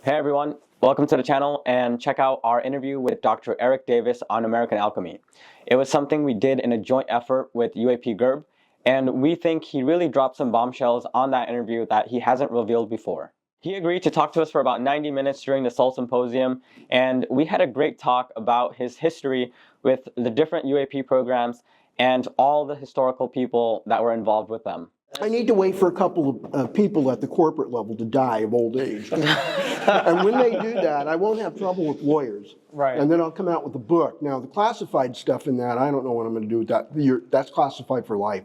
Hey everyone, welcome to the channel and check out our interview with Dr. Eric Davis on American alchemy. It was something we did in a joint effort with UAP GERB, and we think he really dropped some bombshells on that interview that he hasn't revealed before. He agreed to talk to us for about 90 minutes during the Sol Symposium, and we had a great talk about his history with the different UAP programs and all the historical people that were involved with them. I need to wait for a couple of people at the corporate level to die of old age. And when they do that, I won't have trouble with lawyers. Right. And then I'll come out with a book. Now, the classified stuff in that, I don't know what I'm going to do with that. That's classified for life.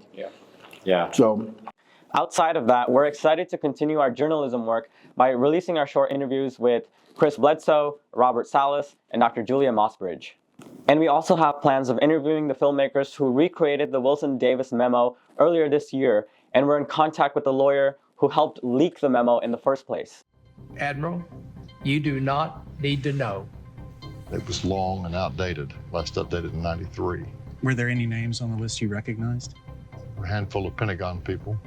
Yeah. So, outside of that, we're excited to continue our journalism work by releasing our short interviews with Chris Bledsoe, Robert Salas, and Dr. Julia Mossbridge. And we also have plans of interviewing the filmmakers who recreated the Wilson Davis memo earlier this year, and we're in contact with the lawyer who helped leak the memo in the first place. Admiral, you do not need to know. It was long and outdated, last updated in '93. Were there any names on the list you recognized? A handful of Pentagon people,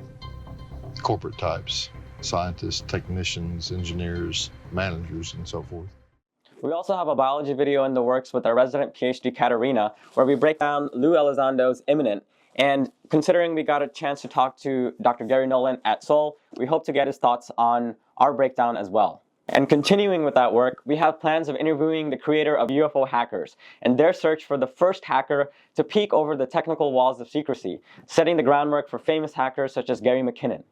corporate types, scientists, technicians, engineers, managers, and so forth. We also have a biology video in the works with our resident PhD Katerina, where we break down Lou Elizondo's Imminent. And considering we got a chance to talk to Dr. Gary Nolan at Sol, we hope to get his thoughts on our breakdown as well. And continuing with that work, we have plans of interviewing the creator of UFO Hackers and their search for the first hacker to peek over the technical walls of secrecy, setting the groundwork for famous hackers such as Gary McKinnon.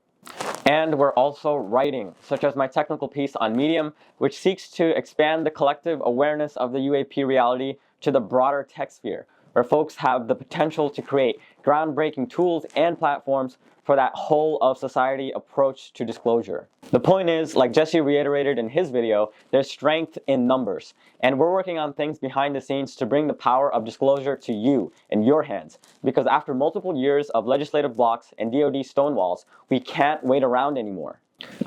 And we're also writing, such as my technical piece on Medium, which seeks to expand the collective awareness of the UAP reality to the broader tech sphere, where folks have the potential to create groundbreaking tools and platforms for that whole of society approach to disclosure. The point is, like Jesse reiterated in his video, there's strength in numbers. And we're working on things behind the scenes to bring the power of disclosure to you in your hands. Because after multiple years of legislative blocks and DoD stonewalls, we can't wait around anymore.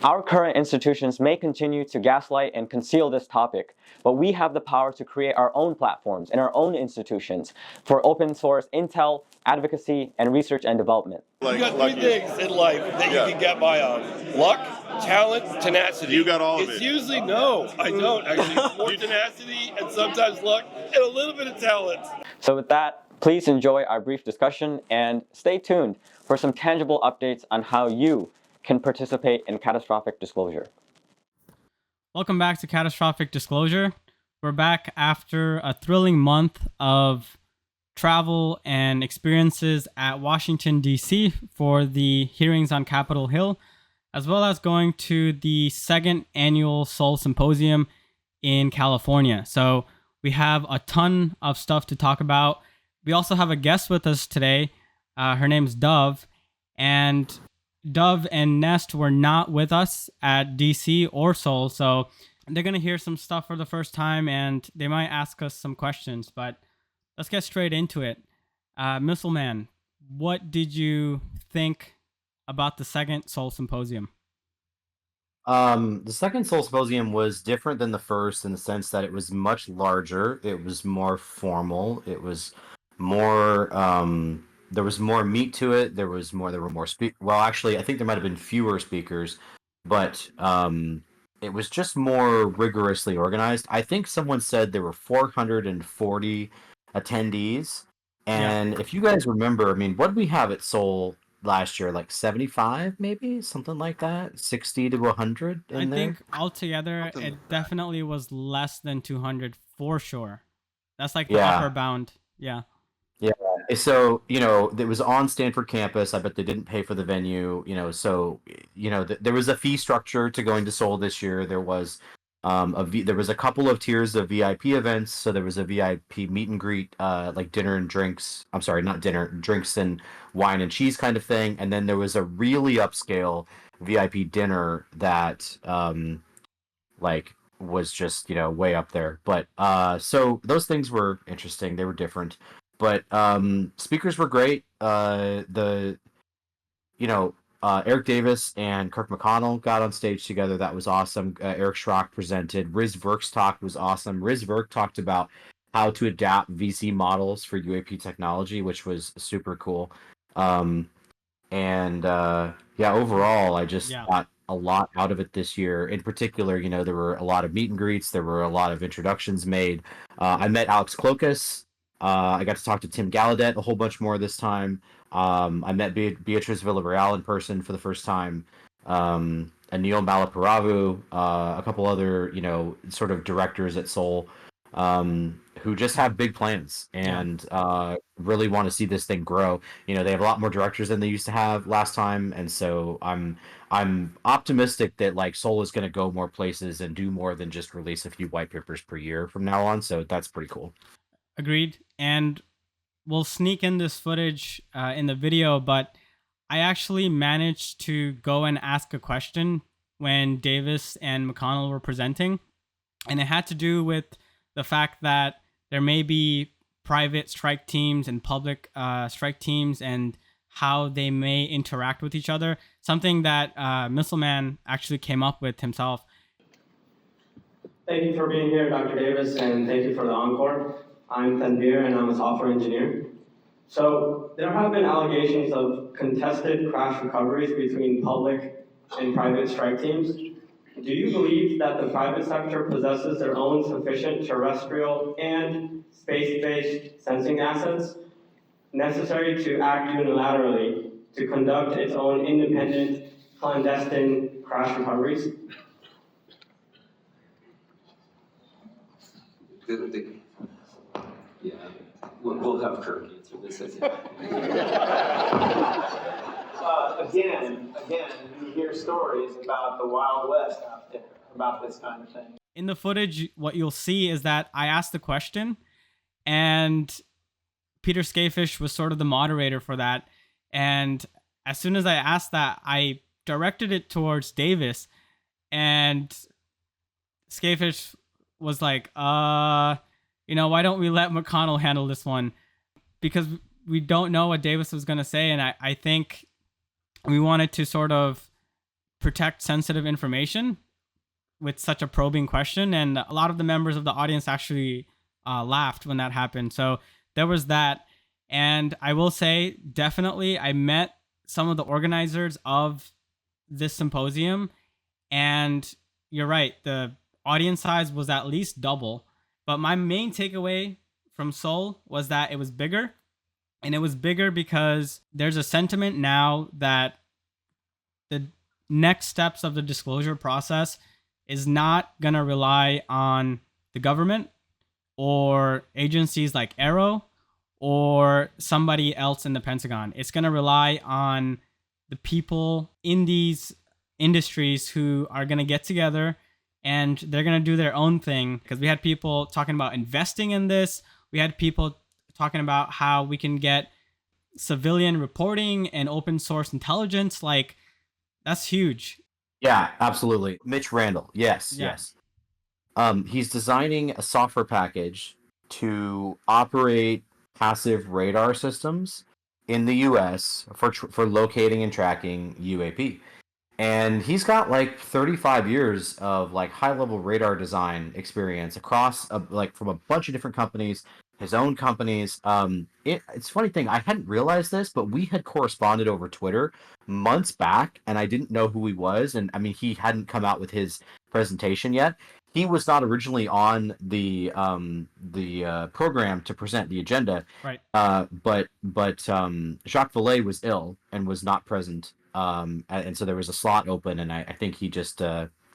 Our current institutions may continue to gaslight and conceal this topic, but we have the power to create our own platforms and our own institutions for open source intel, advocacy, and research and development. You got three things in life that you can get by on. Luck, talent, tenacity. You got all of it. It's usually no, I don't actually. It's more tenacity and sometimes luck and a little bit of talent. So with that, please enjoy our brief discussion and stay tuned for some tangible updates on how you can participate in catastrophic disclosure. Welcome back to Catastrophic Disclosure. We're back after a thrilling month of travel and experiences at Washington, D.C. for the hearings on Capitol Hill, as well as going to the second annual Sol Symposium in California. So we have a ton of stuff to talk about. We also have a guest with us today. Her name's Dove, and Dove and Nest were not with us at DC or Sol, so they're going to hear some stuff for the first time, and they might ask us some questions, but let's get straight into it. Missileman, what did you think about the second Sol Symposium? The second Sol Symposium was different than the first in the sense that it was much larger, it was more formal, it was more... there was more meat to it. There were more well, actually, I think there might have been fewer speakers, but it was just more rigorously organized. I think someone said there were 440 attendees. And if you guys remember, I mean, what did we have at Sol last year? Like 75, maybe? Something like that? 60 to 100 in there? I think altogether, it definitely was less than 200 for sure. That's like the upper bound. Yeah. Yeah, so, it was on Stanford campus. I bet they didn't pay for the venue, so, there was a fee structure to going to Sol this year. There was there was a couple of tiers of VIP events. So there was a VIP meet and greet, like dinner and drinks. I'm sorry, not dinner, drinks and wine and cheese kind of thing. And then there was a really upscale VIP dinner that, was just, way up there. But, so those things were interesting. They were different. But speakers were great. Eric Davis and Kirk McConnell got on stage together. That was awesome. Eric Schrock presented. Riz Verk's talk was awesome. Riz Verk talked about how to adapt VC models for UAP technology, which was super cool. Overall, I just thought a lot out of it this year. In particular, there were a lot of meet and greets. There were a lot of introductions made. I met Alex Klokas. I got to talk to Tim Gallaudet a whole bunch more this time. I met Beatriz Villarroel in person for the first time. Anil Malaparavu, a couple other, sort of directors at Sol, who just have big plans and really want to see this thing grow. They have a lot more directors than they used to have last time, and so I'm optimistic that like Sol is going to go more places and do more than just release a few white papers per year from now on. So that's pretty cool. Agreed. And we'll sneak in this footage in the video, but I actually managed to go and ask a question when Davis and McConnell were presenting, and it had to do with the fact that there may be private strike teams and public strike teams and how they may interact with each other, something that Missileman actually came up with himself. Thank you for being here, Dr. Davis, and thank you for the encore. I'm Thenvir, and I'm a software engineer. So there have been allegations of contested crash recoveries between public and private strike teams. Do you believe that the private sector possesses their own sufficient terrestrial and space-based sensing assets necessary to act unilaterally to conduct its own independent, clandestine crash recoveries? Yeah, we'll have Kirk answer this. Again, you hear stories about the Wild West out there about this kind of thing. In the footage, what you'll see is that I asked the question, and Peter Skafish was sort of the moderator for that. And as soon as I asked that, I directed it towards Davis, and Skafish was like, why don't we let McConnell handle this one? Because we don't know what Davis was going to say, and I think we wanted to sort of protect sensitive information with such a probing question, and a lot of the members of the audience actually laughed when that happened. So there was that, and I will say, definitely, I met some of the organizers of this symposium, and you're right, the audience size was at least double. But my main takeaway from Sol was that it was bigger. And it was bigger because there's a sentiment now that the next steps of the disclosure process is not going to rely on the government or agencies like Arrow or somebody else in the Pentagon. It's going to rely on the people in these industries who are going to get together and they're going to do their own thing. Because we had people talking about investing in this. We had people talking about how we can get civilian reporting and open source intelligence. Like, that's huge. Yeah, absolutely. Mitch Randall. Yes. He's designing a software package to operate passive radar systems in the U.S. for locating and tracking UAP. And he's got like 35 years of like high-level radar design experience across from a bunch of different companies, his own companies. It's a funny thing, I hadn't realized this, but we had corresponded over Twitter months back, and I didn't know who he was. And I mean, he hadn't come out with his presentation yet. He was not originally on the program to present the agenda, right? But Jacques Vallée was ill and was not present. And so there was a slot open, and I think he just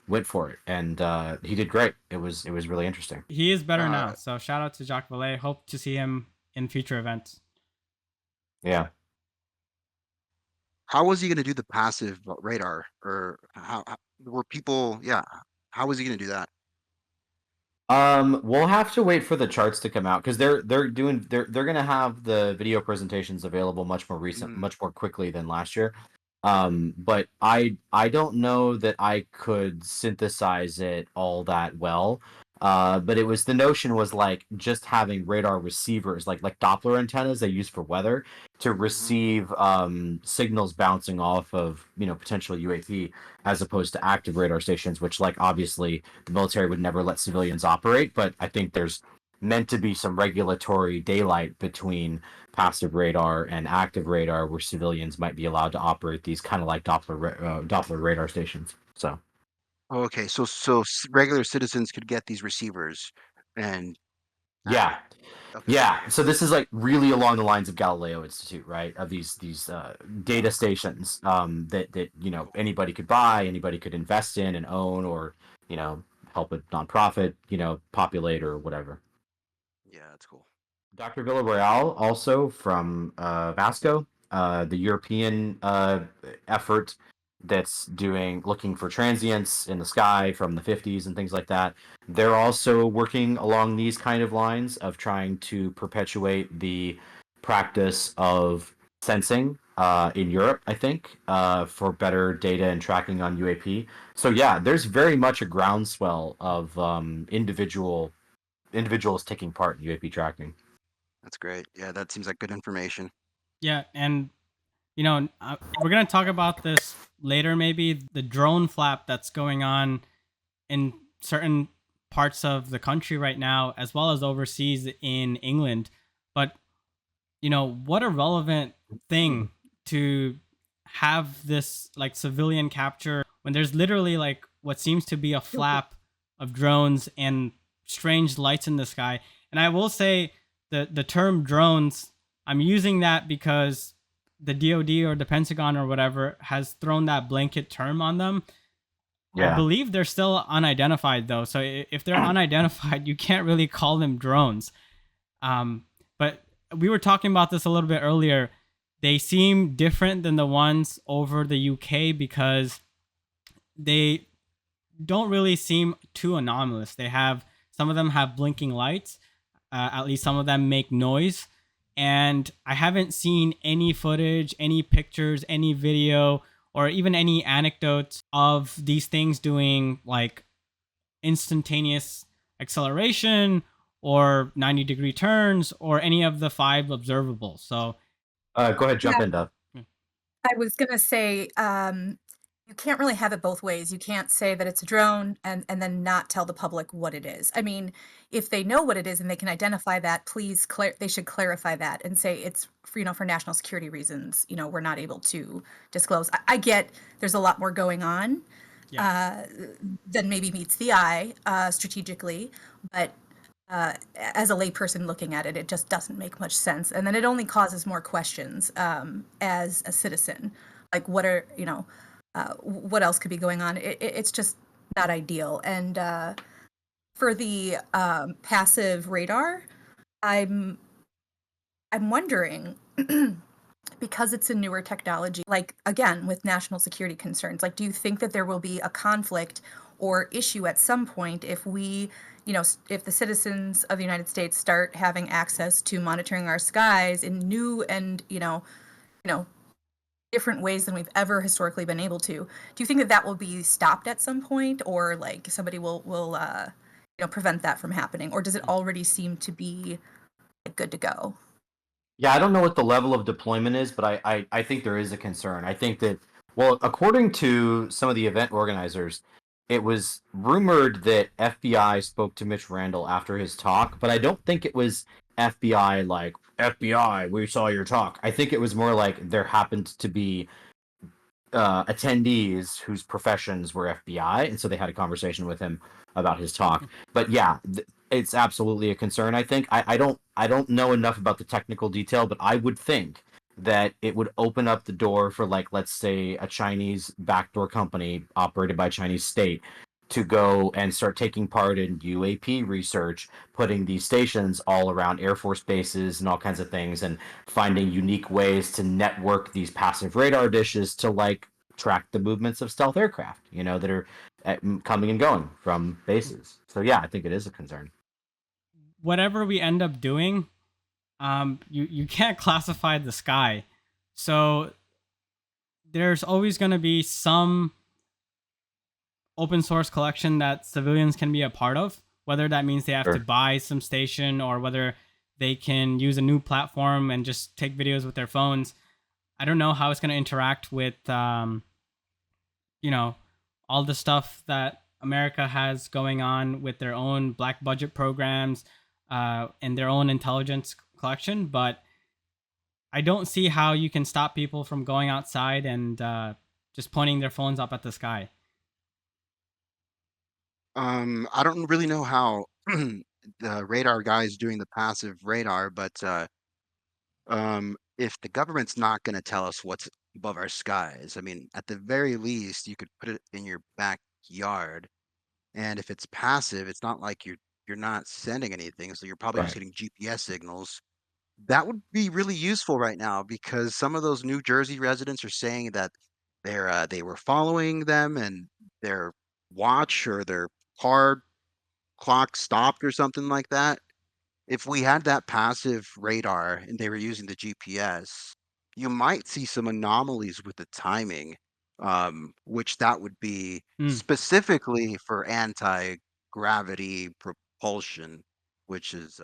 went for it, and he did great. It was really interesting. He is better now, so shout out to Jacques Vallée. Hope to see him in future events. Yeah. How was he going to do the passive radar, or how were people? Yeah, how was he going to do that? We'll have to wait for the charts to come out because they're going to have the video presentations available much more quickly than last year. But I don't know that I could synthesize it all that well. But the notion was like just having radar receivers, like Doppler antennas they use for weather, to receive signals bouncing off of potential UAP, as opposed to active radar stations, which like obviously the military would never let civilians operate. But I think there's meant to be some regulatory daylight between passive radar and active radar, where civilians might be allowed to operate these kind of like Doppler radar stations. So Okay, so regular citizens could get these receivers, and yeah, okay, yeah. So this is like really along the lines of Galileo Institute, right? Of these data stations that anybody could buy, anybody could invest in and own, or help a nonprofit populate or whatever. yeah, that's cool. Dr. Villarroel, also from Vasco, the European effort that's looking for transients in the sky from the 50s and things like that. They're also working along these kind of lines of trying to perpetuate the practice of sensing in Europe, I think, for better data and tracking on UAP. So yeah, there's very much a groundswell of individuals taking part in UAP tracking. That's great. Yeah, that seems like good information. Yeah, and we're gonna talk about this later. Maybe the drone flap that's going on in certain parts of the country right now, as well as overseas in England. But what a relevant thing to have this like civilian capture when there's literally like what seems to be a flap of drones and strange lights in the sky. And I will say the term drones, I'm using that because the DoD or the Pentagon or whatever has thrown that blanket term on them. Yeah. I believe they're still unidentified though. So if they're unidentified, you can't really call them drones. But we were talking about this a little bit earlier. They seem different than the ones over the UK because they don't really seem too anomalous. Some of them have blinking lights. At least some of them make noise. And I haven't seen any footage, any pictures, any video, or even any anecdotes of these things doing like instantaneous acceleration or 90-degree turns or any of the 5 observables. So go ahead, jump in, Dov. I was going to say, you can't really have it both ways. You can't say that it's a drone and then not tell the public what it is. I mean, if they know what it is and they can identify that, please, they should clarify that and say it's for national security reasons, we're not able to disclose. I get there's a lot more going on than maybe meets the eye strategically, but as a layperson looking at it, it just doesn't make much sense. And then it only causes more questions as a citizen. Like, what what else could be going on? It's just not ideal. And for the passive radar, I'm wondering, because it's a newer technology, like, again, with national security concerns, like, do you think that there will be a conflict or issue at some point if if the citizens of the United States start having access to monitoring our skies in new and, different ways than we've ever historically been able to? Do you think that will be stopped at some point, or like somebody will prevent that from happening, or does it already seem to be good to go? Yeah, I don't know what the level of deployment is, but I think there is a concern. I think that, well, according to some of the event organizers, it was rumored that FBI spoke to Mitch Randall after his talk, but I don't think it was FBI like, FBI, we saw your talk. I think it was more like there happened to be attendees whose professions were FBI, and so they had a conversation with him about his talk. But yeah, it's absolutely a concern. I think I don't know enough about the technical detail, but I would think that it would open up the door for, like, let's say a Chinese backdoor company operated by a Chinese state to go and start taking part in UAP research, putting these stations all around Air Force bases and all kinds of things, and finding unique ways to network these passive radar dishes to, like, track the movements of stealth aircraft, that are coming and going from bases. So yeah, I think it is a concern. Whatever we end up doing, you can't classify the sky. So there's always going to be some open source collection that civilians can be a part of, whether that means they have to buy some station or whether they can use a new platform and just take videos with their phones. I don't know how it's going to interact with, all the stuff that America has going on with their own black budget programs and their own intelligence collection. But I don't see how you can stop people from going outside and just pointing their phones up at the sky. I don't really know how the radar guy is doing the passive radar, but if the government's not going to tell us what's above our skies, I mean, at the very least, you could put it in your backyard. And if it's passive, it's not like you're not sending anything, so you're probably just Right. getting GPS signals. That would be really useful right now because some of those New Jersey residents are saying that they were following them and their watch or their car clock stopped or something like that. If we had that passive radar and they were using the GPS, you might see some anomalies with the timing, which that would be Mm. specifically for anti-gravity propulsion, which is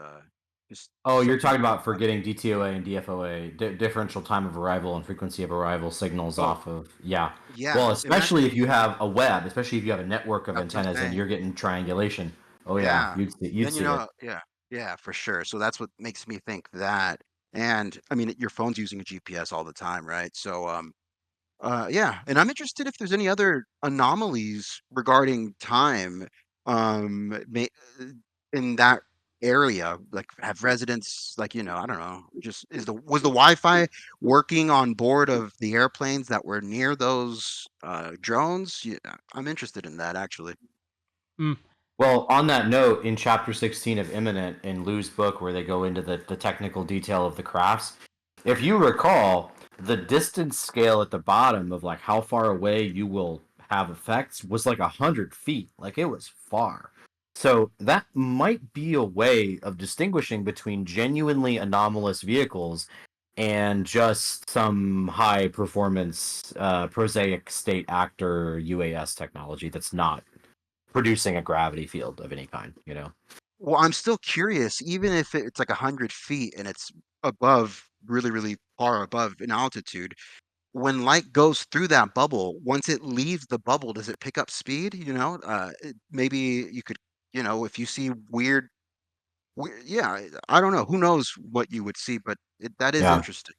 just Oh, you're something talking to think about for about. getting DTOA and DFOA, differential time of arrival and frequency of arrival signals Oh, off of, yeah. yeah, Well, and that's especially if you have a web, especially if you have a network of what I'm antennas and saying. you're getting triangulation. Oh yeah, Yeah. you'd Then see it. yeah, yeah, for sure. So that's what makes me think that. And I mean, your phone's using a GPS all the time, right? So yeah, and I'm interested if there's any other anomalies regarding time, uh, in that area. Like, have residents, like, I don't know, just was the Wi-Fi working on board of the airplanes that were near those drones? Yeah, I'm interested in that actually. Mm. Well, on that note, in chapter 16 of Imminent, in Lou's book, where they go into the technical detail of the crafts, if you recall, the distance scale at the bottom of like how far away you will have effects was like 100 feet. Like it was far. So that might be a way of distinguishing between genuinely anomalous vehicles and just some high performance prosaic state actor UAS technology that's not producing a gravity field of any kind, you know? Well, I'm still curious, even if it's like 100 feet and it's above, really, really far above in altitude, when light goes through that bubble, once it leaves the bubble, does it pick up speed? Maybe you could, if you see yeah, I don't know. Who knows what you would see, but that is Yeah. interesting.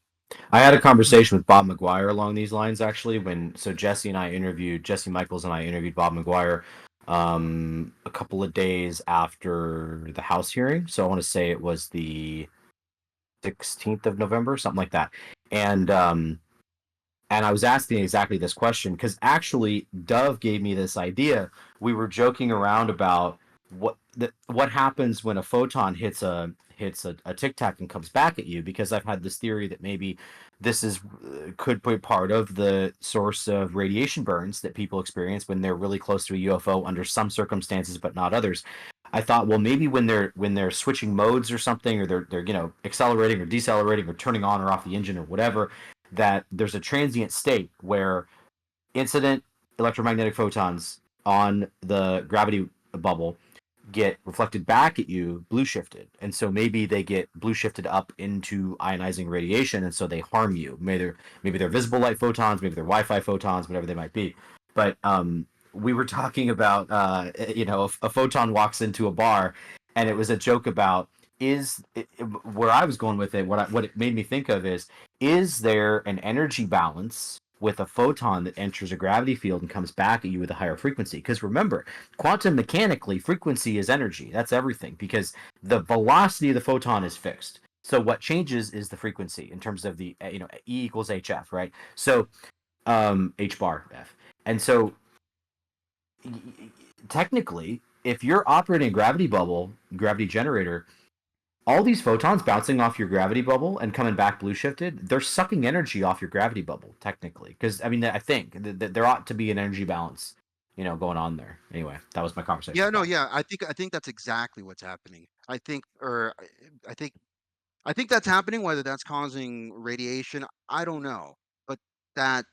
I had a conversation with Bob McGuire along these lines actually so Jesse Michaels and I interviewed Bob McGuire a couple of days after the House hearing. So I want to say it was the 16th of November, something like that. And I was asking exactly this question because actually Dove gave me this idea. We were joking around about what happens when a photon hits a tic tac and comes back at you, because I've had this theory that maybe this is could be part of the source of radiation burns that people experience when they're really close to a UFO under some circumstances but not others. I thought, well, maybe when they're switching modes or something, or they're accelerating or decelerating or turning on or off the engine or whatever, that there's a transient state where incident electromagnetic photons on the gravity bubble get reflected back at you blue shifted, and so maybe they get blue shifted up into ionizing radiation, and so they harm you. Maybe they're visible light photons, maybe they're Wi-Fi photons, whatever they might be. But we were talking about a photon walks into a bar, and it was a joke about where I was going with it. What it made me think of is there an energy balance with a photon that enters a gravity field and comes back at you with a higher frequency? Because remember, quantum mechanically, frequency is energy. That's everything, because the velocity of the photon is fixed. So what changes is the frequency in terms of the E equals hf, right? So h bar f, and so technically, if you're operating a gravity generator, all these photons bouncing off your gravity bubble and coming back blue shifted, they're sucking energy off your gravity bubble technically. Because I mean, I think that there ought to be an energy balance, going on there. Anyway, that was my conversation Yeah, with no, Bob. yeah, I think that's exactly what's happening. I think I think that's happening. Whether that's causing radiation, I don't know, but that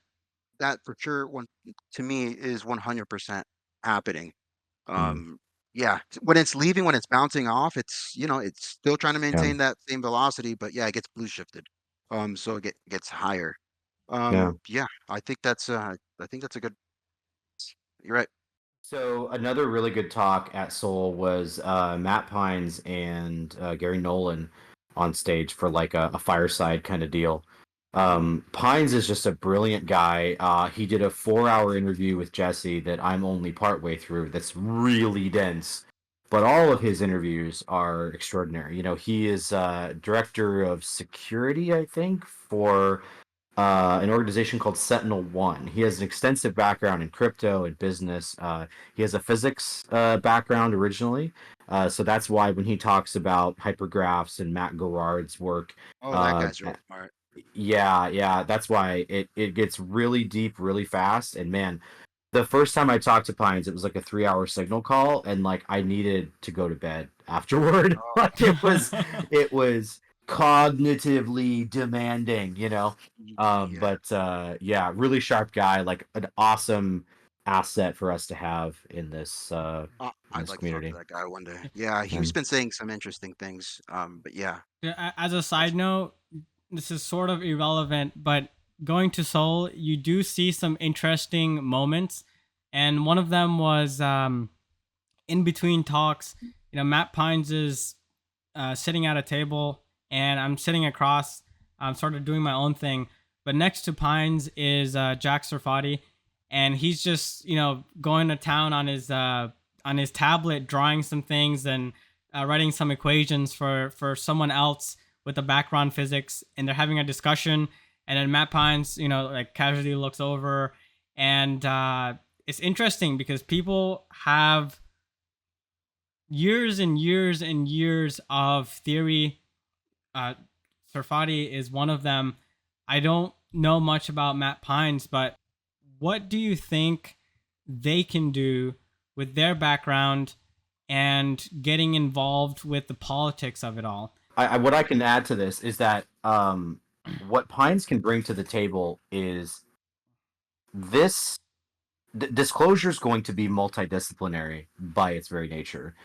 that for sure one to me is 100% happening. Mm, Um, yeah, when it's leaving, when it's bouncing off, it's still trying to yeah, maintain that same velocity, but yeah, it gets blue shifted. So it gets higher. yeah. Yeah, I think that's a good. You're right. So another really good talk at Seoul was Matt Pines and Gary Nolan on stage for like a fireside kind of deal. Pines is just a brilliant guy. He did a 4-hour interview with Jesse that I'm only partway through. That's really dense, but all of his interviews are extraordinary. You know, he is director of security, I think, for an organization called Sentinel One. He has an extensive background in crypto and business. He has a physics background originally, so that's why when he talks about hypergraphs and Matt Garard's work, Oh, that guy's real smart. yeah, that's why it gets really deep really fast. And man, the first time I talked to Pines, it was like a 3-hour signal call, and like I needed to go to bed afterward. Like it was cognitively demanding, you know. Yeah, really sharp guy, like an awesome asset for us to have in this I'd like to talk community. to that guy one day. Yeah, he's been saying some interesting things. But yeah. As a side note, this is sort of irrelevant, but going to Seoul, you do see some interesting moments, and one of them was in between talks. You know, Matt Pines is sitting at a table, and I'm sitting across. I'm sort of doing my own thing, but next to Pines is Jack Sarfati, and he's just going to town on his tablet, drawing some things and writing some equations for someone else with the background physics, and they're having a discussion, and then Matt Pines, like casually looks over, and it's interesting because people have years and years and years of theory. Sarfati is one of them. I don't know much about Matt Pines, but what do you think they can do with their background and getting involved with the politics of it all? What I can add to this is that what Pines can bring to the table is this disclosure is going to be multidisciplinary by its very nature,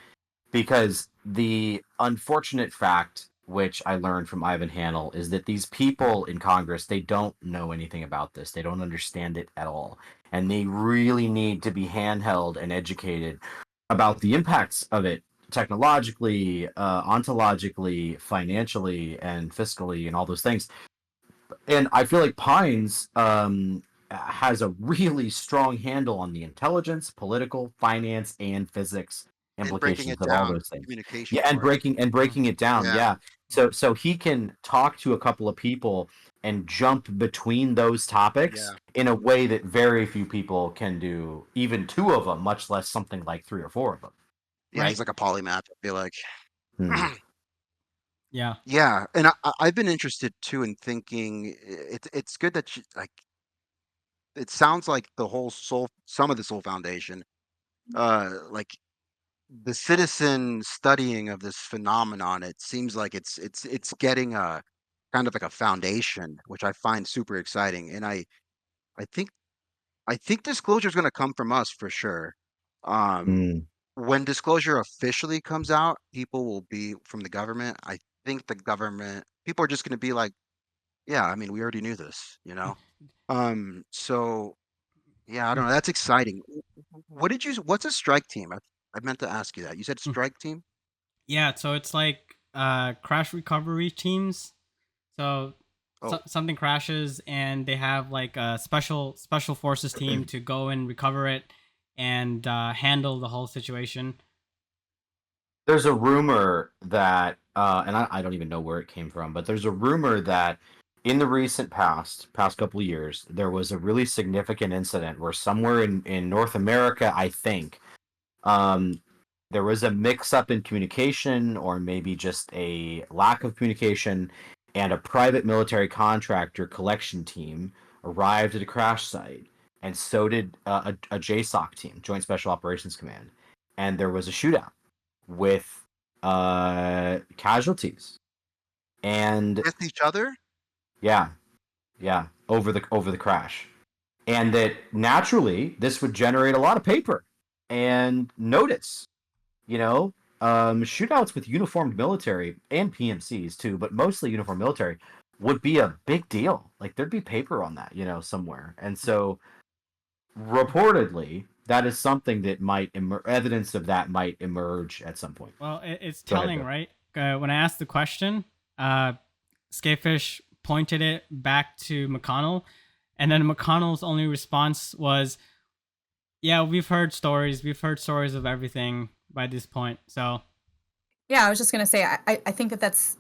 because the unfortunate fact, which I learned from Ivan Hanel, is that these people in Congress, they don't know anything about this. They don't understand it at all. And they really need to be handheld and educated about the impacts of it technologically, ontologically, financially, and fiscally, and all those things. And I feel like Pines has a really strong handle on the intelligence, political, finance, and physics implications of all those things. Communication. Yeah, and breaking it down. Yeah. So he can talk to a couple of people and jump between those topics in a way that very few people can do, even two of them, much less something like 3 or 4 of them. Yeah, he's like a polymath, I feel like. Yeah. Yeah, and I've been interested too in thinking it's good that it sounds like some of the Soul Foundation, like the citizen studying of this phenomenon, it seems like it's getting a kind of like a foundation, which I find super exciting. And I think disclosure is going to come from us for sure. When disclosure officially comes out, people will be from the government. I think the government people are just going to be like, yeah, I mean, we already knew this, you know. So yeah, I don't know. That's exciting. What's a strike team? I meant to ask you that. You said strike team? Yeah, so it's like crash recovery teams. So something crashes and they have like a special forces team to go and recover it and handle the whole situation. There's a rumor that, and I don't even know where it came from, but there's a rumor that in the recent past couple of years, there was a really significant incident where somewhere in North America, I think, there was a mix-up in communication, or maybe just a lack of communication, and a private military contractor collection team arrived at a crash site, and so did a JSOC team, Joint Special Operations Command, and there was a shootout with casualties, and with each other. Yeah, over the crash, and that naturally this would generate a lot of paper and notice. Shootouts with uniformed military and PMCs too, but mostly uniformed military would be a big deal. Like there'd be paper on that, somewhere. And so reportedly that is something that might evidence of that might emerge at some point. Well, it's telling, right? When I asked the question, Scapefish pointed it back to McConnell, and then McConnell's only response was, yeah, we've heard stories of everything by this point. So yeah, I was just going to say, I think that's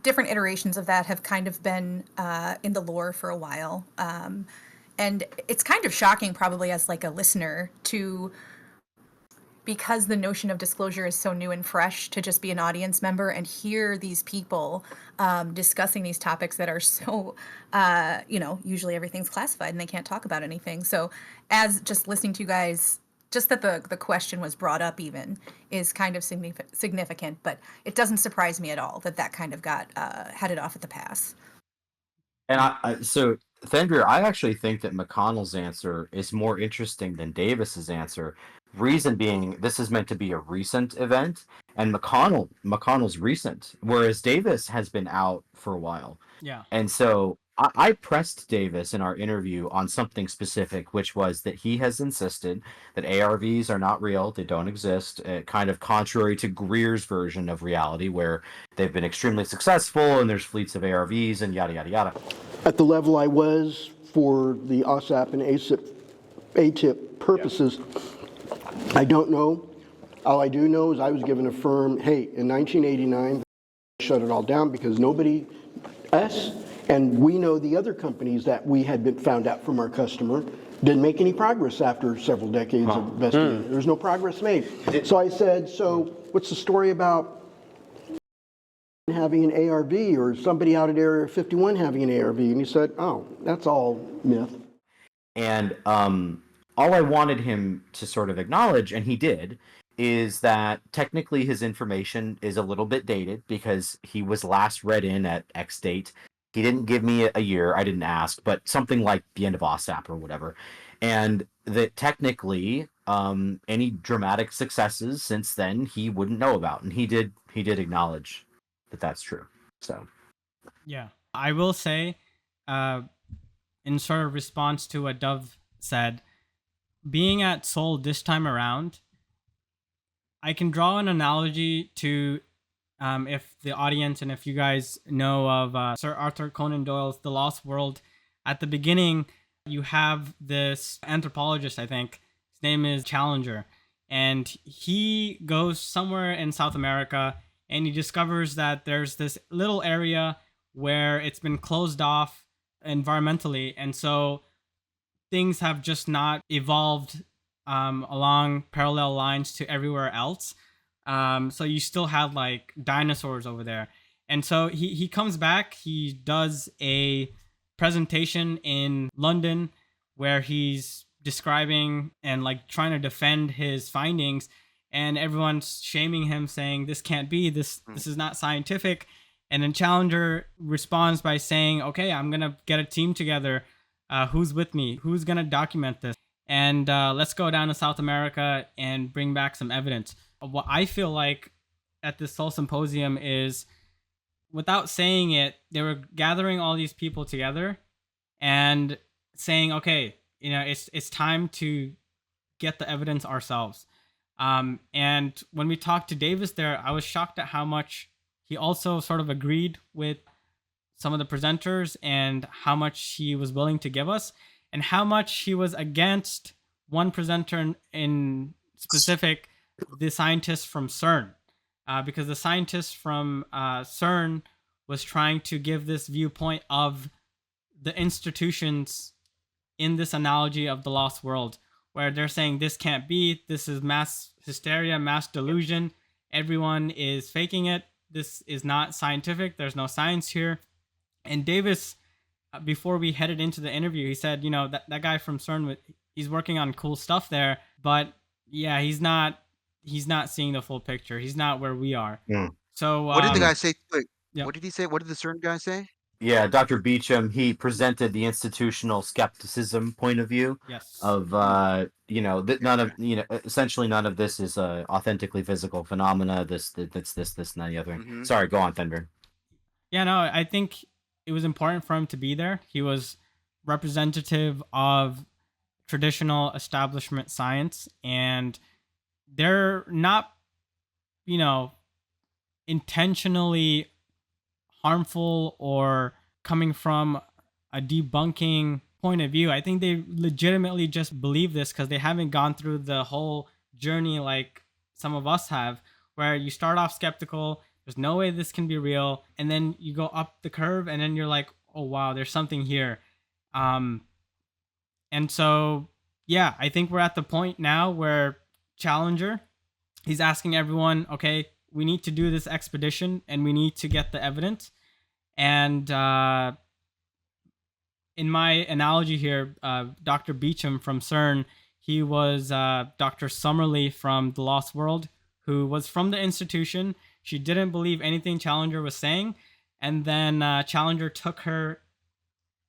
different iterations of that have kind of been in the lore for a while. And it's kind of shocking probably as like a listener to, because the notion of disclosure is so new and fresh, to just be an audience member and hear these people discussing these topics that are so, usually everything's classified and they can't talk about anything. So as just listening to you guys, just that the question was brought up even is kind of significant, but it doesn't surprise me at all that kind of got headed off at the pass. And so Thenvir, I actually think that McConnell's answer is more interesting than Davis's answer. Reason being, this is meant to be a recent event, and McConnell's recent, whereas Davis has been out for a while. Yeah. And so I pressed Davis in our interview on something specific, which was that he has insisted that ARVs are not real, they don't exist, kind of contrary to Greer's version of reality, where they've been extremely successful and there's fleets of ARVs and yada, yada, yada. At the level I was for the OSAP and ATIP purposes, I don't know. All I do know is I was given a firm, hey, in 1989, shut it all down because nobody, us, and we know the other companies that we had been found out from our customer didn't make any progress after several decades of investigating. There was no progress made. So I said, so what's the story about having an ARV or somebody out at Area 51 having an ARV? And he said, oh, that's all myth. And all I wanted him to sort of acknowledge, and he did, is that technically his information is a little bit dated because he was last read in at X date. He didn't give me a year, I didn't ask, but something like the end of OSAP or whatever. And that technically any dramatic successes since then he wouldn't know about. And he did acknowledge that that's true. So yeah, I will say, in sort of response to what Dove said, being at Sol this time around, I can draw an analogy to if the audience and if you guys know of Sir Arthur Conan Doyle's The Lost World. At the beginning, you have this anthropologist, I think, his name is Challenger, and he goes somewhere in South America and he discovers that there's this little area where it's been closed off environmentally, and so things have just not evolved along parallel lines to everywhere else. So you still have like dinosaurs over there. And so he comes back, he does a presentation in London where he's describing and like trying to defend his findings, and everyone's shaming him, saying this can't be, this is not scientific. And then Challenger responds by saying, okay, I'm gonna get a team together. Who's with me? Who's gonna document this? And let's go down to South America and bring back some evidence. What I feel like at this Sol Symposium is, without saying it, they were gathering all these people together and saying, okay, it's time to get the evidence ourselves. And when we talked to Davis there, I was shocked at how much he also sort of agreed with some of the presenters and how much he was willing to give us, and how much he was against one presenter in specific, the scientist from CERN, because the scientist from CERN was trying to give this viewpoint of the institutions in this analogy of the lost world, where they're saying this can't be, this is mass hysteria, mass delusion, everyone is faking it, this is not scientific, there's no science here. And Davis, before we headed into the interview, he said, that guy from CERN, he's working on cool stuff there, but yeah, he's not seeing the full picture. He's not where we are. So what did the guy say? Wait, yeah. What did he say? What did the CERN guy say? yeah, Dr. Beacham, he presented the institutional skepticism point of view. Yes. Of none of essentially none of this is authentically physical phenomena. This and the other thing. Sorry, go on, Thenvir. Yeah, no, I think it was important for him to be there. He was representative of traditional establishment science, and they're not, intentionally harmful or coming from a debunking point of view. I think they legitimately just believe this because they haven't gone through the whole journey like some of us have, where you start off skeptical, there's no way this can be real, and then you go up the curve and then you're like, oh wow, there's something here. And so yeah, I think we're at the point now where Challenger, he's asking everyone, okay, we need to do this expedition and we need to get the evidence. And in my analogy here, Dr. Beacham from CERN, he was Dr. Summerlee from The Lost World, who was from the institution. She didn't believe anything Challenger was saying. And then Challenger took her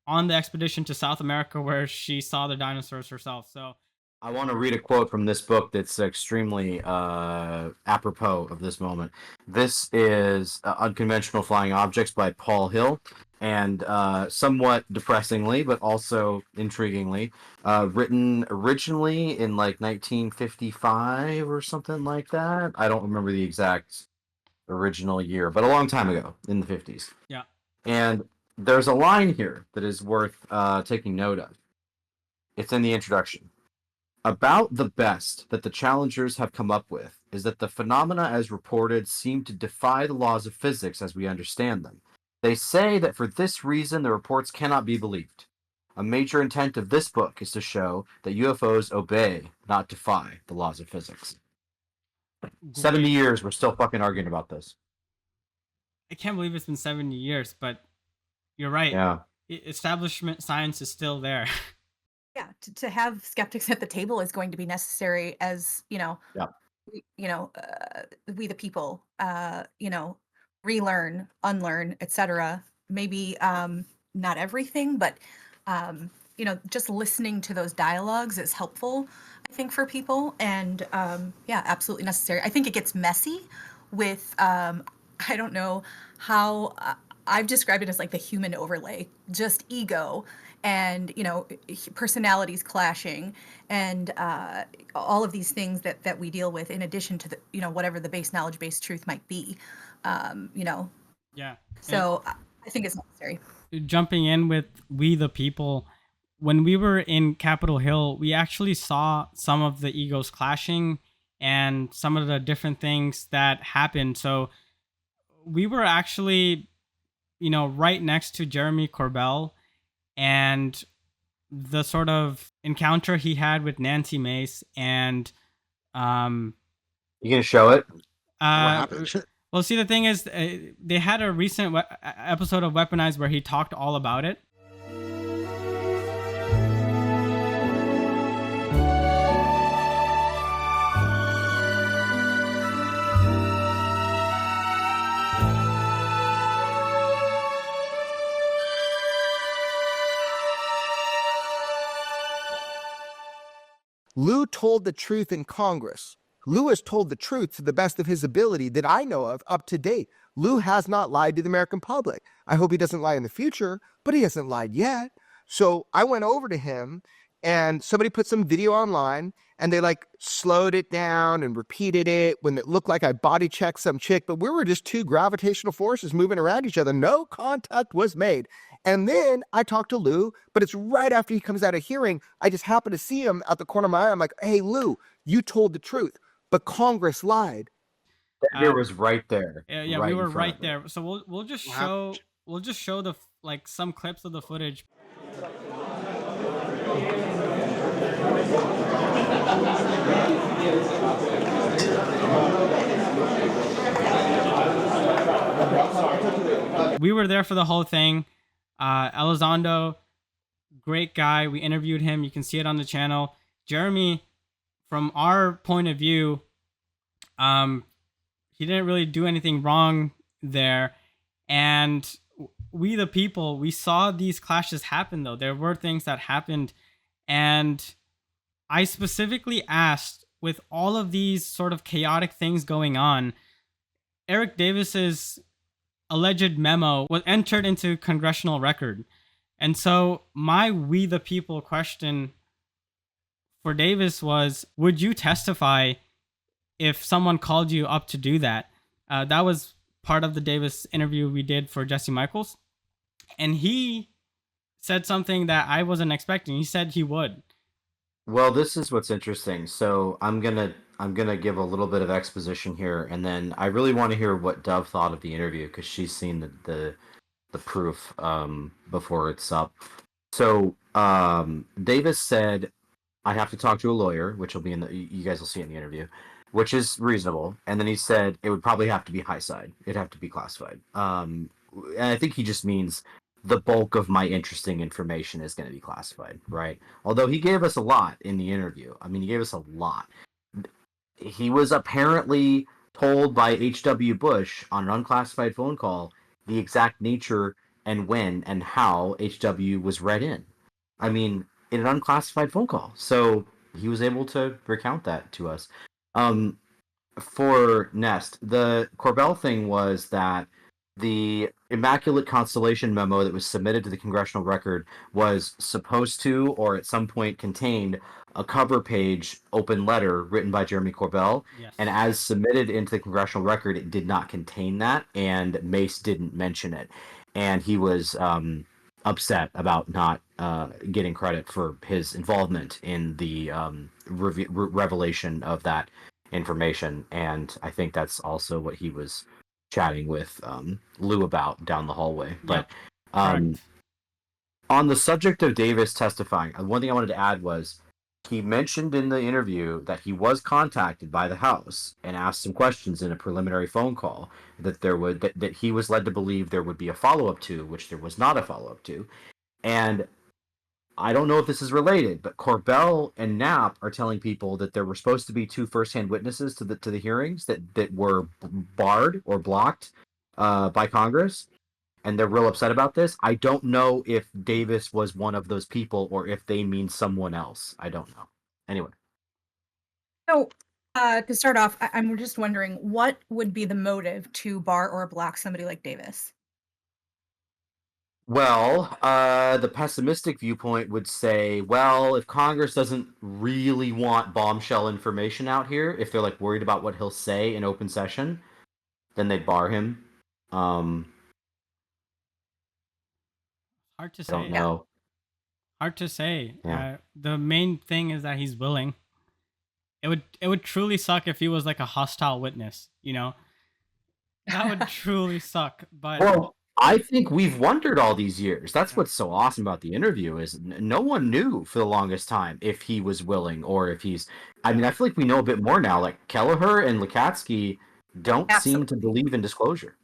on the expedition to South America where she saw the dinosaurs herself. So I want to read a quote from this book that's extremely apropos of this moment. This is Unconventional Flying Objects by Paul Hill, and somewhat depressingly, but also intriguingly, written originally in like 1955 or something like that. I don't remember the exact original year, but a long time ago in the 50s. Yeah. And there's a line here that is worth taking note of. It's in the introduction. About the best that the challengers have come up with is that the phenomena as reported seem to defy the laws of physics as we understand them. They say that for this reason the reports cannot be believed. A major intent of this book is to show that UFOs obey, not defy, the laws of physics. 70 years, we're still fucking arguing about this. I can't believe it's been 70 years, but you're right. Yeah. Establishment science is still there. Yeah, to have skeptics at the table is going to be necessary as, Yeah. We the people, relearn, unlearn, etc. Maybe not everything, but, just listening to those dialogues is helpful, I think, for people. And yeah, absolutely necessary. I think it gets messy with, I don't know how, I've described it as like the human overlay, just ego and personalities clashing and all of these things that we deal with in addition to the whatever the base knowledge based truth might be. Yeah. So I think it's necessary. Jumping in with We the People, when we were in Capitol Hill, we actually saw some of the egos clashing and some of the different things that happened. So we were actually right next to Jeremy Corbell, and the sort of encounter he had with Nancy Mace, and You gonna show it? What happened? Well, see, the thing is, they had a recent episode of Weaponized where he talked all about it. Lou told the truth in Congress. Lou has told the truth to the best of his ability that I know of up to date. Lou has not lied to the American public. I hope he doesn't lie in the future, but he hasn't lied yet. So I went over to him and somebody put some video online and they like slowed it down and repeated it when it looked like I body checked some chick, but we were just two gravitational forces moving around each other. No contact was made. And then I talked to Lou, but it's right after he comes out of hearing. I just happened to see him at the corner of my eye. I'm like, hey, Lou, you told the truth, but Congress lied. Thenvir was right there. Yeah, right we were in front right of it. there. So we'll just show the some clips of the footage. We were there for the whole thing. Elizondo, great guy. We interviewed him. You can see it on the channel. Jeremy, from our point of view, he didn't really do anything wrong there. And we the people, we saw these clashes happen, though. There were things that happened. And I specifically asked, with all of these sort of chaotic things going on, Eric Davis's alleged memo was entered into congressional record. And so my We the People question for Davis was, would you testify if someone called you up to do that? That was part of the Davis interview we did for Jesse Michaels. and he said something that I wasn't expecting. He said he would. Well, this is what's interesting. So I'm gonna give a little bit of exposition here, and then I really want to hear what Dove thought of the interview because she's seen the proof before it's up. So Davis said, "I have to talk to a lawyer," which will be in the you guys will see in the interview, which is reasonable. And then he said it would probably have to be high side. It'd have to be classified. And I think he just means the bulk of my interesting information is going to be classified, right? Although he gave us a lot in the interview. I mean, he gave us a lot. He was apparently told by H.W. Bush on an unclassified phone call the exact nature and when and how HW was read in. I mean, in an unclassified phone call. So he was able to recount that to us. For Nest, the Corbell thing was that the Immaculate Constellation memo that was submitted to the congressional record was supposed to, or at some point contained, a cover page open letter written by Jeremy Corbell. Yes. And as submitted into the congressional record, it did not contain that, and Mace didn't mention it. And he was upset about not getting credit for his involvement in the revelation of that information. And I think that's also what he was chatting with Lou about down the hallway. But on the subject of Davis testifying, one thing I wanted to add was he mentioned in the interview that he was contacted by the House and asked some questions in a preliminary phone call that that he was led to believe there would be a follow-up to, which there was not a follow-up to. And I don't know if this is related, but Corbell and Knapp are telling people that there were supposed to be two first-hand witnesses to the hearings that were barred or blocked by Congress, and they're real upset about this. I don't know if Davis was one of those people or if they mean someone else. I don't know. Anyway. So, to start off, I'm just wondering, what would be the motive to bar or block somebody like Davis? Well, the pessimistic viewpoint would say, well, if Congress doesn't really want bombshell information out here, if they're like worried about what he'll say in open session, then they'd bar him. Hard to say. I don't know. Hard to say. Yeah. The main thing is that he's willing. It would truly suck if he was like a hostile witness, you know? That would truly suck. But well, I think we've wondered all these years. That's what's so awesome about the interview is no one knew for the longest time if he was willing or if he's. I mean, I feel like we know a bit more now. Like Kelleher and Lukatsky don't seem to believe in disclosure.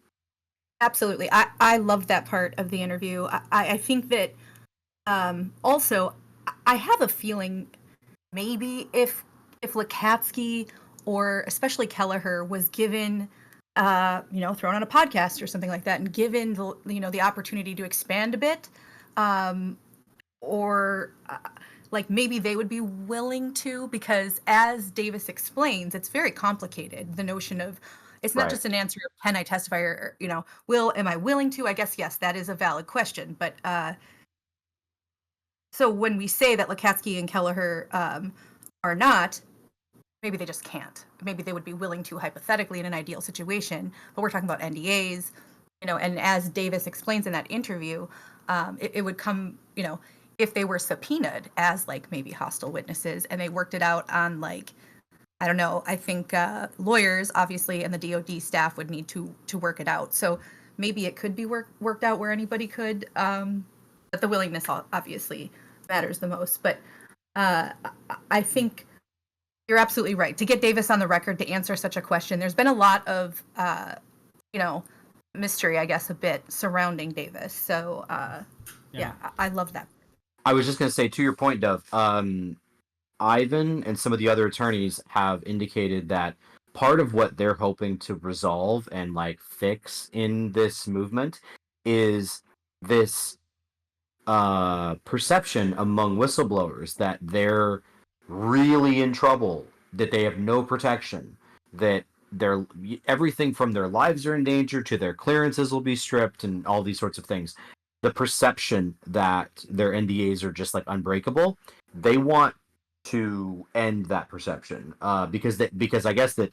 Absolutely. I loved that part of the interview. I think that also I have a feeling maybe if Lukatsky or especially Kelleher was given thrown on a podcast or something like that and given the opportunity to expand a bit, or like maybe they would be willing to, because as Davis explains, it's very complicated. The notion of it's not just an answer of can I testify or am I willing to? I guess yes, that is a valid question. But so when we say that Lukatsky and Kelleher are not, maybe they just can't. Maybe they would be willing to hypothetically in an ideal situation, but we're talking about NDAs, and as Davis explains in that interview, it would come, if they were subpoenaed as like maybe hostile witnesses and they worked it out on like, I don't know, I think lawyers obviously and the DOD staff would need to work it out. So maybe it could be worked out where anybody could, but the willingness obviously matters the most. But I think you're absolutely right. To get Davis on the record to answer such a question, there's been a lot of, mystery, I guess, a bit surrounding Davis. So, I love that. I was just going to say, to your point, Dove, Ivan and some of the other attorneys have indicated that part of what they're hoping to resolve and like fix in this movement is this perception among whistleblowers that they're really in trouble, that they have no protection, that everything from their lives are in danger to their clearances will be stripped and all these sorts of things. The perception that their NDAs are just like unbreakable, they want to end that perception because I guess that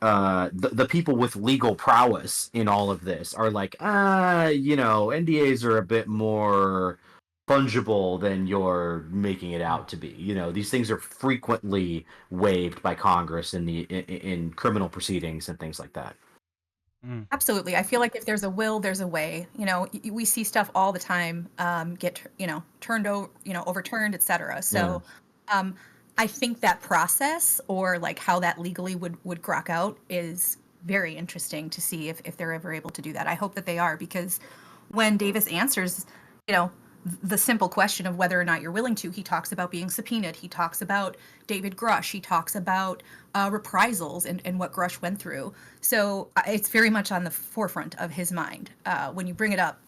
the people with legal prowess in all of this are like, NDAs are a bit more fungible than you're making it out to be. These things are frequently waived by Congress in criminal proceedings and things like that. Absolutely. I feel like if there's a will, there's a way. We see stuff all the time get, turned over, overturned, etc. So I think that process, or like how that legally would grok out, is very interesting to see if they're ever able to do that. I hope that they are, because when Davis answers, the simple question of whether or not you're willing to, he talks about being subpoenaed. He talks about David Grush. He talks about reprisals and what Grush went through. So it's very much on the forefront of his mind. When you bring it up,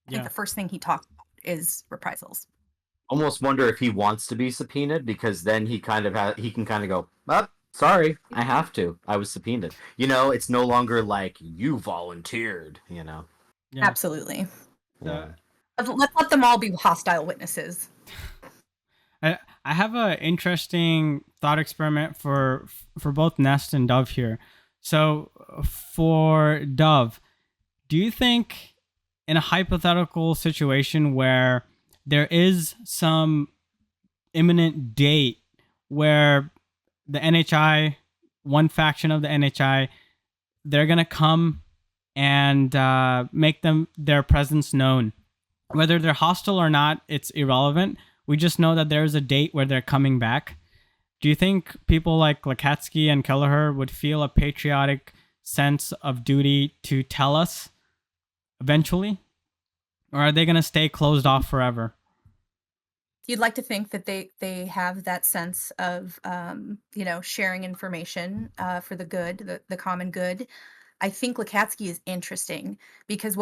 I think the first thing he talks about is reprisals. Almost wonder if he wants to be subpoenaed, because then he can kind of go, oh, sorry, I have to. I was subpoenaed. It's no longer like you volunteered. Yeah. Absolutely. Let's let them all be hostile witnesses. I have an interesting thought experiment for both Nest and Dove here. So for Dove, do you think in a hypothetical situation where there is some imminent date where the NHI, one faction of the NHI, they're going to come and make their presence known? Whether they're hostile or not, it's irrelevant. We just know that there's a date where they're coming back. Do you think people like Lakatsky and Kelleher would feel a patriotic sense of duty to tell us eventually? Or are they going to stay closed off forever? You'd like to think that they have that sense of, sharing information for the good, the common good. I think Lakatsky is interesting because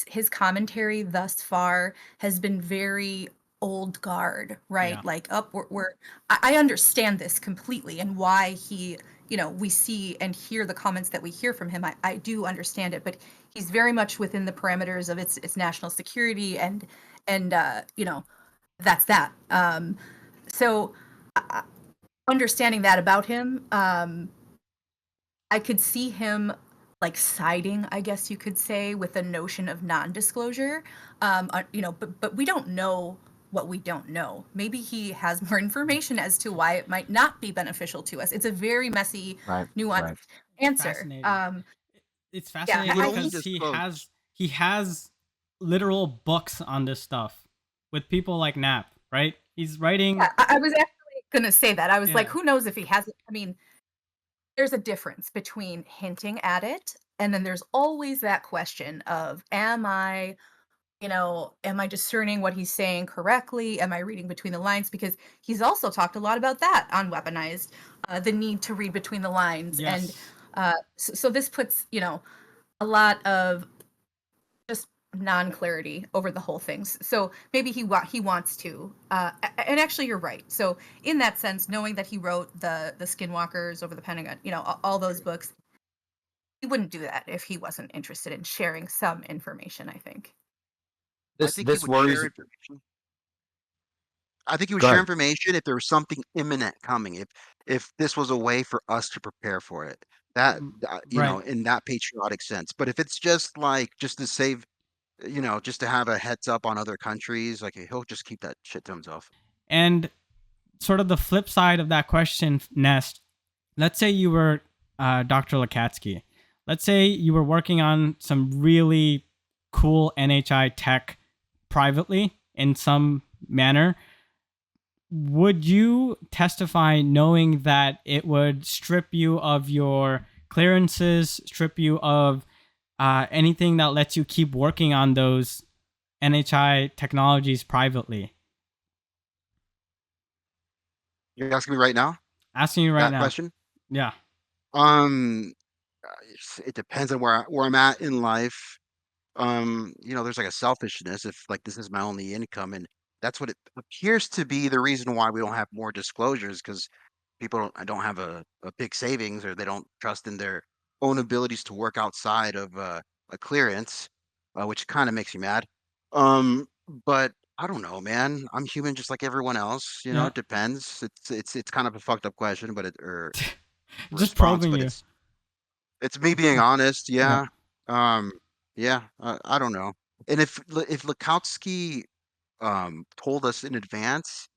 his commentary thus far has been very old guard, right? Yeah. Like, I understand this completely, and why he, we see and hear the comments that we hear from him. I do understand it, but he's very much within the parameters of its national security, and that's that. So understanding that about him, I could see him like siding, I guess you could say, with the notion of non-disclosure. But we don't know what we don't know. Maybe he has more information as to why it might not be beneficial to us. It's a very messy, nuanced answer. Fascinating. It's fascinating because he has literal books on this stuff with people like Knapp, right? He's writing. Yeah, I was actually going to say that. I was like, who knows if he has it? I mean, there's a difference between hinting at it, and then there's always that question of, am I discerning what he's saying correctly? Am I reading between the lines? Because he's also talked a lot about that on Weaponized, the need to read between the lines. Yes. And so this puts, a lot of just non-clarity over the whole thing. So maybe he wants to, and actually you're right. So in that sense, knowing that he wrote the Skinwalkers over the Pentagon, all those books, he wouldn't do that if he wasn't interested in sharing some information, I think. This worries. I think he would share information if there was something imminent coming. If this was a way for us to prepare for it, that in that patriotic sense. But if it's just to save, just to have a heads up on other countries, like he'll just keep that shit to himself. And sort of the flip side of that question, Nest. Let's say you were Dr. Lakatsky. Let's say you were working on some really cool NHI tech privately in some manner. Would you testify knowing that it would strip you of your clearances, strip you of anything that lets you keep working on those NHI technologies privately? You're asking me right now? Asking you right now. That question? Yeah. It depends on where I'm at in life. There's like a selfishness if like this is my only income, and that's what it appears to be the reason why we don't have more disclosures, because people don't have a big savings, or they don't trust in their own abilities to work outside of a clearance, which kind of makes me mad. But I don't know, man. I'm human just like everyone else. It depends. It's kind of a fucked up question, but just probing you. It's me being honest. Yeah. Yeah. Yeah. I don't know. And if Lukowski told us in advance,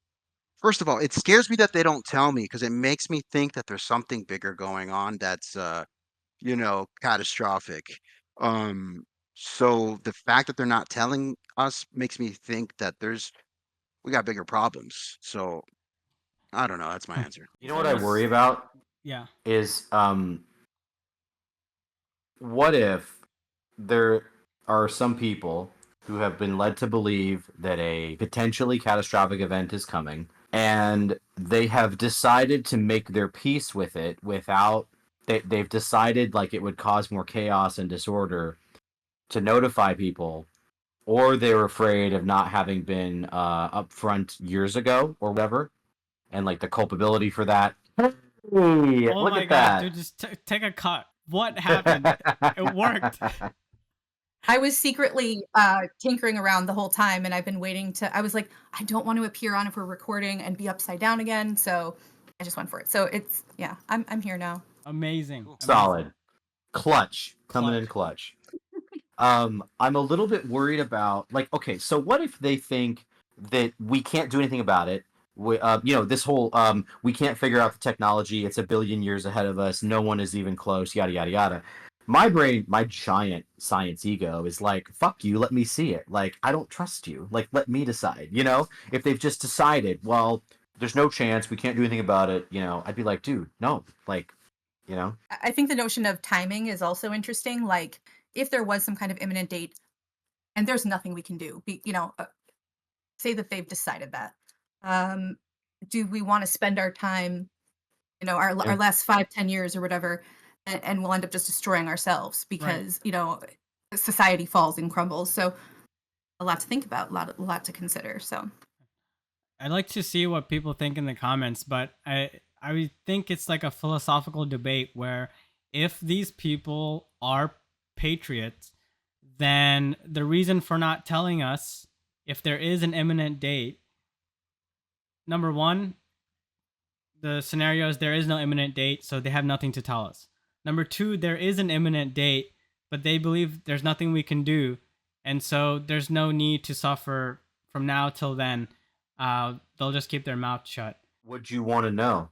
first of all, it scares me that they don't tell me because it makes me think that there's something bigger going on that's catastrophic. Um, so the fact that they're not telling us makes me think that we got bigger problems. So I don't know. That's my answer. You know what I worry about Yeah. is what if there are some people who have been led to believe that a potentially catastrophic event is coming, and they have decided to make their peace with it without they've decided like it would cause more chaos and disorder to notify people, or they're afraid of not having been upfront years ago or whatever, and like the culpability for that. Hey, Oh look my at God, that. dude, just take a cut. What happened? It worked. I was secretly tinkering around the whole time, and I've been waiting I was like, I don't want to appear on if we're recording and be upside down again, so I just went for it. So yeah, I'm here now. Amazing. Solid. Clutch. Coming in clutch. I'm a little bit worried about, like, okay, so what if they think that we can't do anything about it? This whole we can't figure out the technology. It's a billion years ahead of us. No one is even close. Yada yada yada. My brain, my giant science ego, is like, fuck you. Let me see it. Like, I don't trust you. Like, let me decide. If they've just decided, well, there's no chance. We can't do anything about it. I'd be like, dude, no. Like, I think the notion of timing is also interesting. Like, if there was some kind of imminent date and there's nothing we can do, say that they've decided that. Do we want to spend our time, our last 5-10 years or whatever, and we'll end up just destroying ourselves because, society falls and crumbles. So a lot to think about, a lot to consider. So I'd like to see what people think in the comments, but I would think it's like a philosophical debate where if these people are patriots, then the reason for not telling us if there is an imminent date, number one, the scenario is there is no imminent date, so they have nothing to tell us. Number two, there is an imminent date, but they believe there's nothing we can do, and so there's no need to suffer from now till then. They'll just keep their mouth shut. Would you want to know?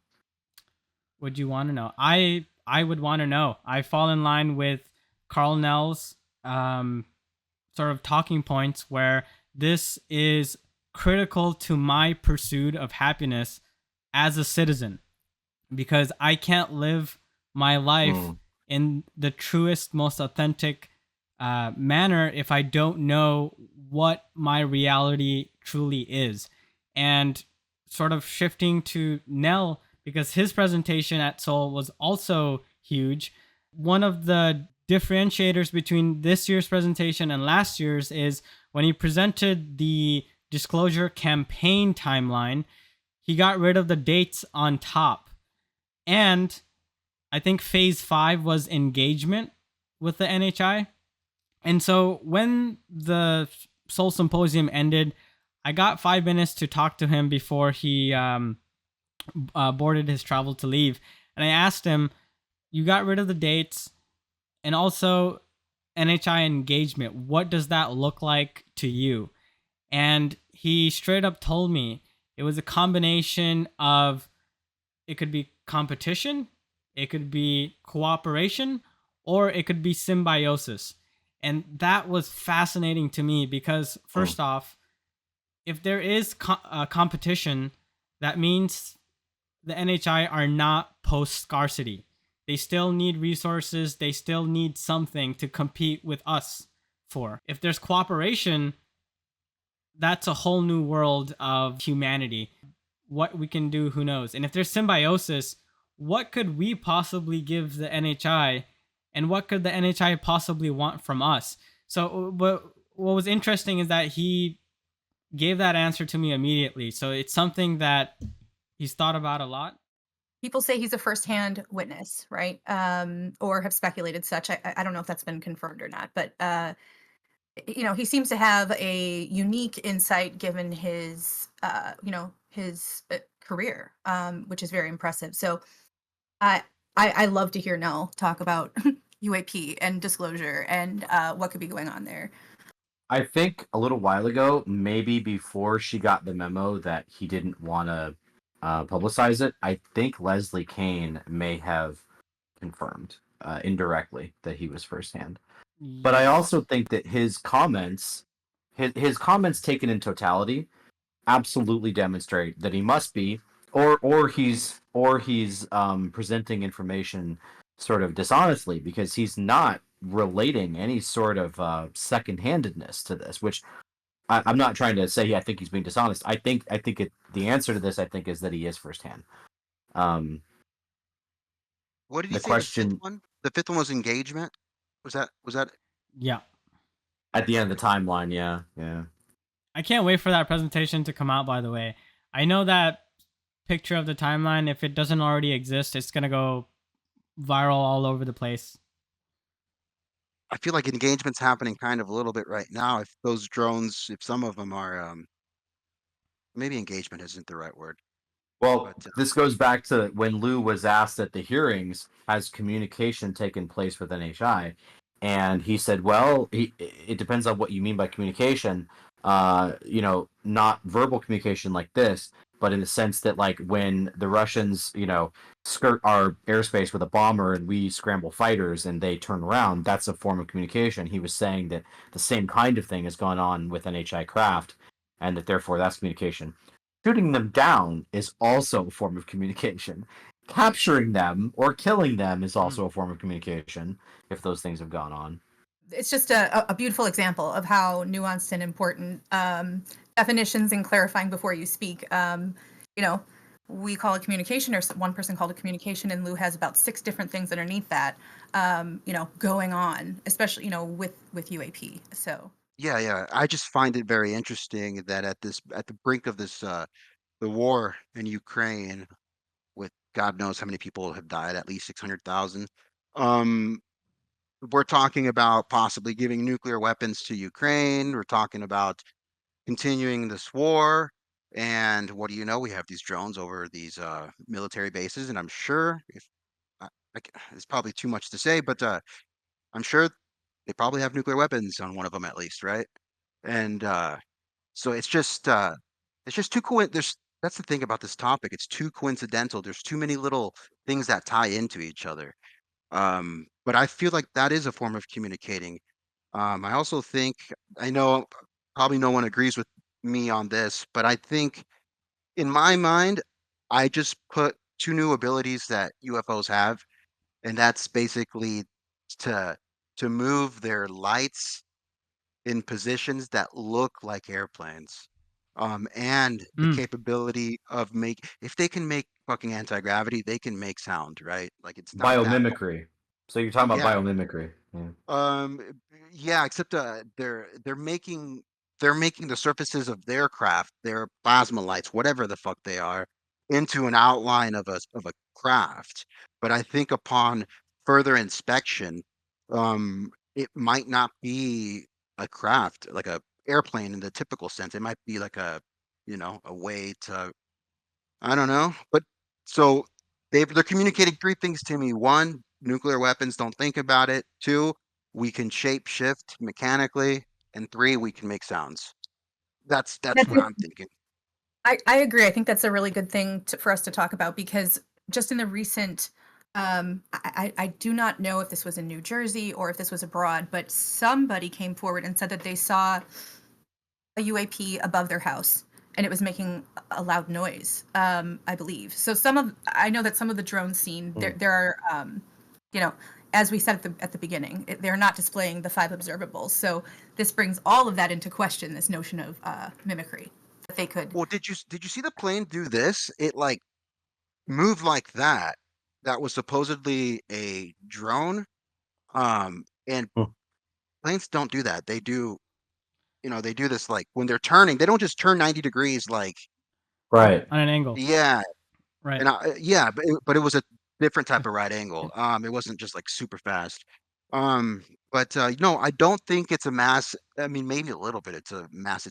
Would you want to know? I would want to know. I fall in line with Karl Nell's sort of talking points where this is critical to my pursuit of happiness as a citizen, because I can't live my life in the truest, most authentic manner if I don't know what my reality truly is. And sort of shifting to Nell, because his presentation at Sol was also huge. One of the differentiators between this year's presentation and last year's is when he presented the disclosure campaign timeline, he got rid of the dates on top. And I think phase 5 was engagement with the NHI. And so when the Sol Symposium ended, I got 5 minutes to talk to him before he boarded his travel to leave. And I asked him, you got rid of the dates and also NHI engagement. What does that look like to you? And he straight up told me it was a combination of, it could be competition, it could be cooperation, or it could be symbiosis. And that was fascinating to me because, first off, if there is competition, that means the NHI are not post-scarcity. They still need resources. They still need something to compete with us for. If there's cooperation, that's a whole new world of humanity. What we can do, who knows? And if there's symbiosis, what could we possibly give the NHI? And what could the NHI possibly want from us? So what was interesting is that he gave that answer to me immediately. So it's something that he's thought about a lot. People say he's a firsthand witness, right? Or have speculated such. I don't know if that's been confirmed or not, but he seems to have a unique insight given his his career, which is very impressive. So I love to hear Nell talk about UAP and disclosure and what could be going on there? I think a little while ago, maybe before she got the memo that he didn't want to publicize it, I think Leslie Kane may have confirmed indirectly that he was firsthand. But I also think that his comments taken in totality absolutely demonstrate that he must be, or he's presenting information sort of dishonestly, because he's not relating any sort of second-handedness to this. Which I'm not trying to say. I think he's being dishonest. The answer to this, I think, is that he is firsthand. What did he The say? question The fifth one? The fifth one was engagement. Was that? Yeah. at the end of the timeline, yeah. I can't wait for that presentation to come out, by the way. I know that picture of the timeline, if it doesn't already exist, it's going to go viral all over the place. I feel like engagement's happening kind of a little bit right now. If those drones, if some of them are, maybe engagement isn't the right word. Well, But this goes back to when Lou was asked at the hearings, has communication taken place with NHI? And he said, well, it depends on what you mean by communication. Not verbal communication like this, but in the sense that, like, when the Russians, skirt our airspace with a bomber and we scramble fighters and they turn around, that's a form of communication. He was saying that the same kind of thing has gone on with NHI craft, and that therefore that's communication. Shooting them down is also a form of communication. Capturing them or killing them is also a form of communication, if those things have gone on. It's just a beautiful example of how nuanced and important definitions and clarifying before you speak. We call it communication, or one person called it communication, and Lou has about 6 different things underneath that, going on, especially, with UAP. So. yeah. I just find it very interesting that at the brink of this, the war in Ukraine, with God knows how many people have died, at least 600,000. We're talking about possibly giving nuclear weapons to Ukraine. We're talking about continuing this war. And what do you know? We have these drones over these military bases, and I'm sure if it's probably too much to say, but I'm sure they probably have nuclear weapons on one of them at least, right? And so it's just too that's the thing about this topic. It's too coincidental. There's too many little things that tie into each other. But I feel like that is a form of communicating. I also think, I know probably no one agrees with me on this, but I think in my mind, I just put 2 new abilities that UFOs have, and that's basically to move their lights in positions that look like airplanes. And the capability of if they can make fucking anti-gravity, they can make sound, right? Like, it's not that hard. Biomimicry. So you're talking about Yeah. biomimicry. Yeah. Um, yeah, except they're making the surfaces of their craft, their plasma lights, whatever the fuck they are, into an outline of a craft. But I think upon further inspection, it might not be a craft, like a airplane in the typical sense. It might be like a way to, I don't know. But so they're communicating 3 things to me. 1, nuclear weapons, don't think about it. 2, we can shape shift mechanically, and 3, we can make sounds. That's what I'm thinking. I agree. I think that's a really good thing for us to talk about, because just in the recent, I do not know if this was in New Jersey or if this was abroad, but somebody came forward and said that they saw a UAP above their house and it was making a loud noise, I believe. So I know that some of the drones seen, there are, as we said at the beginning, they're not displaying the 5 observables. So this brings all of that into question, this notion of mimicry. They could. Well, did you see the plane do this? It like moved like that. That was supposedly a drone. And planes don't do that. They do, they do this, like, when they're turning, they don't just turn 90 degrees, like, Right. On an angle. yeah. Right. And but it was a different type of right angle. It wasn't just like super fast. But no, I don't think it's a mass. I mean, maybe a little bit. It's a mass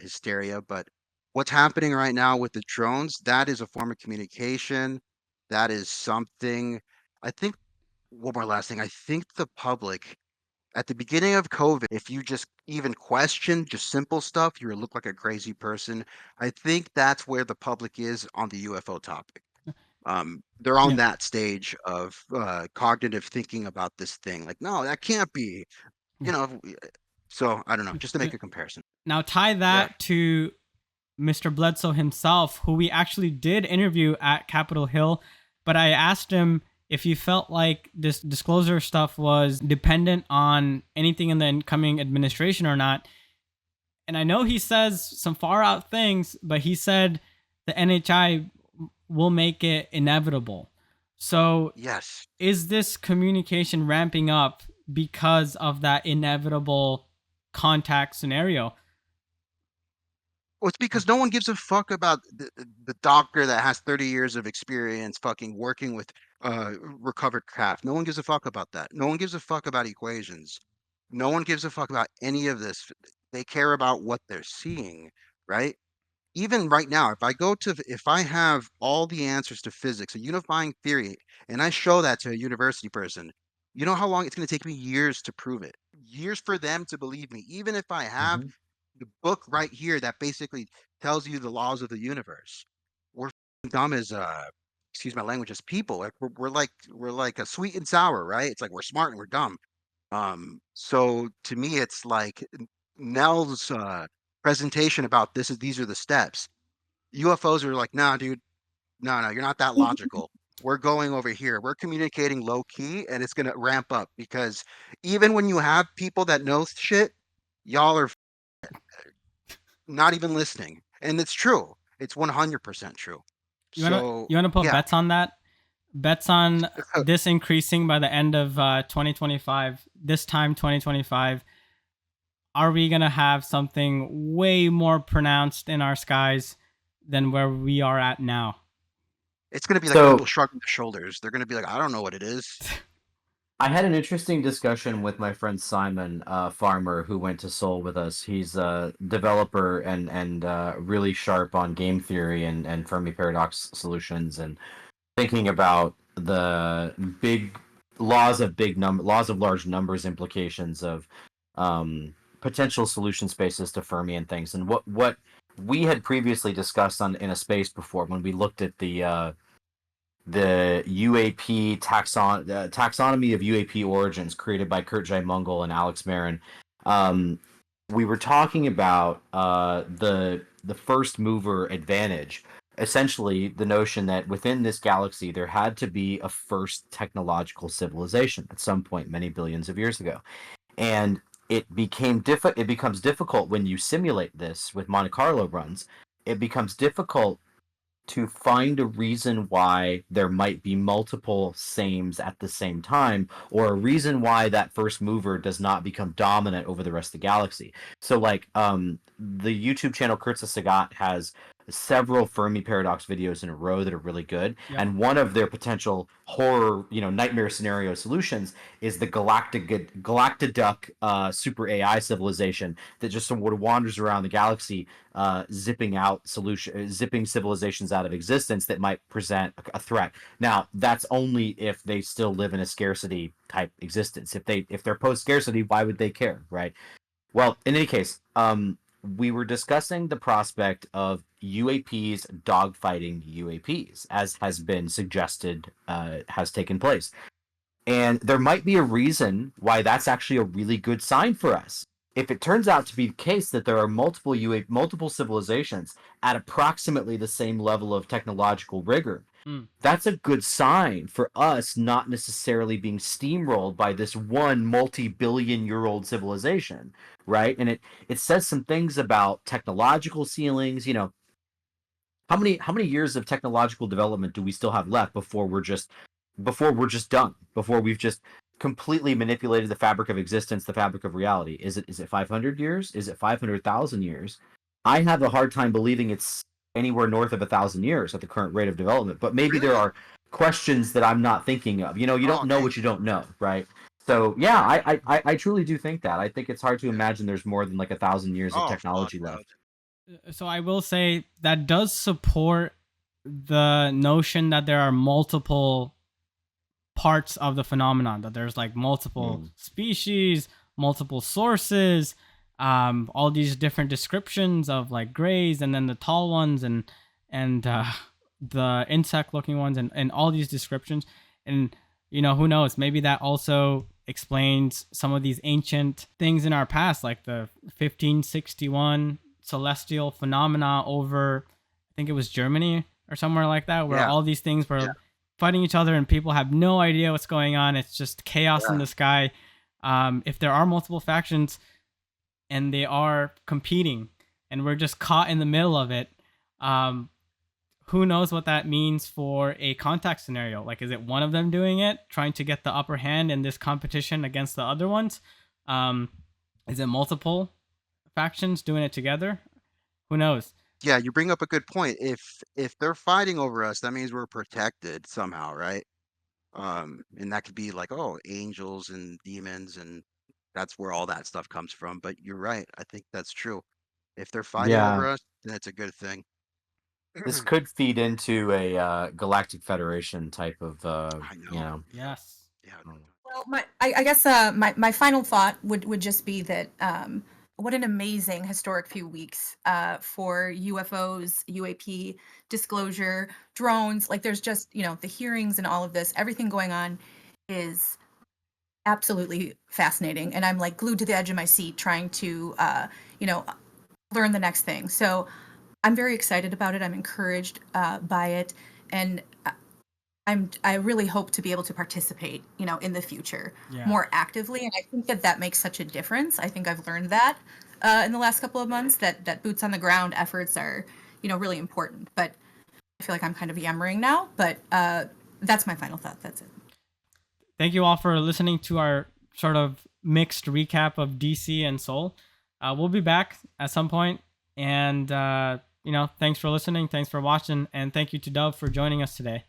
hysteria. But what's happening right now with the drones, that is a form of communication. That is something. I think one more last thing. I think the public at the beginning of COVID, if you just even question just simple stuff, you look like a crazy person. I think that's where the public is on the UFO topic. They're on Yeah. that stage of cognitive thinking about this thing. Like, no, that can't be, you know. So I don't know, just to make a comparison. Now tie Yeah. that to Mr. Bledsoe himself, who we actually did interview at Capitol Hill, but I asked him if he felt like this disclosure stuff was dependent on anything in the incoming administration or not. And I know he says some far out things, but he said the NHI will make it inevitable. So Yes. is this communication ramping up because of that inevitable contact scenario? Well, it's because no one gives a fuck about the doctor that has 30 years of experience fucking working with recovered craft. No one gives a fuck about that. No one gives a fuck about equations. No one gives a fuck about any of this. They care about what they're seeing, right? Even right now, if I have all the answers to physics, a unifying theory, and I show that to a university person, you know how long it's going to take me? Years to prove it. Years for them to believe me, even if I have the book right here that basically tells you the laws of the universe. We're dumb as excuse my language, as people. Like we're like a sweet and sour, right? It's like we're smart and we're dumb. So to me, it's like Nell's presentation about these are the steps. UFOs are like, nah, dude, no, you're not that logical. We're going over here. We're communicating low key, and it's gonna ramp up because even when you have people that know shit, y'all are not even listening, and it's true. It's 100% true. You wanna put Yeah, bets on that? Bets on this increasing by the end of 2025. This time 2025, are we gonna have something way more pronounced in our skies than where we are at now? it's gonna be like So people shrugging their shoulders. They're gonna be like, I don't know what it is. I had an interesting discussion with my friend Simon Farmer, who went to Seoul with us. He's a developer and really sharp on game theory and Fermi paradox solutions, and thinking about the big laws of large numbers implications of potential solution spaces to Fermi and things. And what we had previously discussed in a space before, when we looked at the UAP taxonomy of UAP origins created by Kurt J. Mungle and Alex Marin. We were talking about the first mover advantage. Essentially, the notion that within this galaxy there had to be a first technological civilization at some point many billions of years ago, and it becomes difficult when you simulate this with Monte Carlo runs. It becomes difficult to find a reason why there might be multiple sames at the same time, or a reason why that first mover does not become dominant over the rest of the galaxy. So like the YouTube channel Kurtza Sagat has several Fermi paradox videos in a row that are really good. Yep. And one of their potential horror, nightmare scenario solutions is the Galactiduck super AI civilization that just sort of wanders around the galaxy, zipping civilizations out of existence that might present a threat. Now, that's only if they still live in a scarcity type existence. If they're post scarcity, why would they care, right? Well, in any case, we were discussing the prospect of UAPs dogfighting UAPs, as has been suggested, has taken place. And there might be a reason why that's actually a really good sign for us. If it turns out to be the case that there are multiple civilizations at approximately the same level of technological rigor, that's a good sign for us not necessarily being steamrolled by this one multi-billion-year-old civilization, right? And it says some things about technological ceilings. How many years of technological development do we still have left before we're just done? Before we've just completely manipulated the fabric of existence, the fabric of reality? Is it 500 years? Is it 500,000 years? I have a hard time believing it's anywhere north of 1,000 years at the current rate of development. But maybe there are questions that I'm not thinking of. You don't know what you don't know, right? So yeah, I truly do think that. I think it's hard to imagine there's more than like 1,000 years of technology left. So I will say that does support the notion that there are multiple parts of the phenomenon, that there's like multiple species, multiple sources, all these different descriptions of like grays, and then the tall ones and the insect looking ones, and all these descriptions. And who knows, maybe that also explains some of these ancient things in our past, like the 1561 celestial phenomena over, I think it was Germany or somewhere like that, where all these things were fighting each other and people have no idea what's going on. It's just chaos in the sky. If there are multiple factions and they are competing and we're just caught in the middle of it, who knows what that means for a contact scenario? Like, is it one of them doing it, trying to get the upper hand in this competition against the other ones? Is it multiple factions doing it together? Who knows? Yeah, you bring up a good point. If they're fighting over us, that means we're protected somehow, right? And that could be like, oh, angels and demons, and that's where all that stuff comes from. But you're right. I think that's true. If they're fighting over us, then it's a good thing. This could feed into a galactic federation type of, Yes. Yeah. Well, I guess my final thought would just be that what an amazing historic few weeks for UFOs, UAP disclosure, drones. Like, there's just, the hearings and all of this, everything going on is absolutely fascinating. And I'm like glued to the edge of my seat trying to, learn the next thing. So I'm very excited about it. I'm encouraged by it. And I really hope to be able to participate, in the future more actively. And I think that makes such a difference. I think I've learned that in the last couple of months, that boots on the ground efforts are, really important. But I feel like I'm kind of yammering now, but that's my final thought. That's it. Thank you all for listening to our sort of mixed recap of DC and Sol. We'll be back at some point. And, thanks for listening. Thanks for watching. And thank you to Dove for joining us today.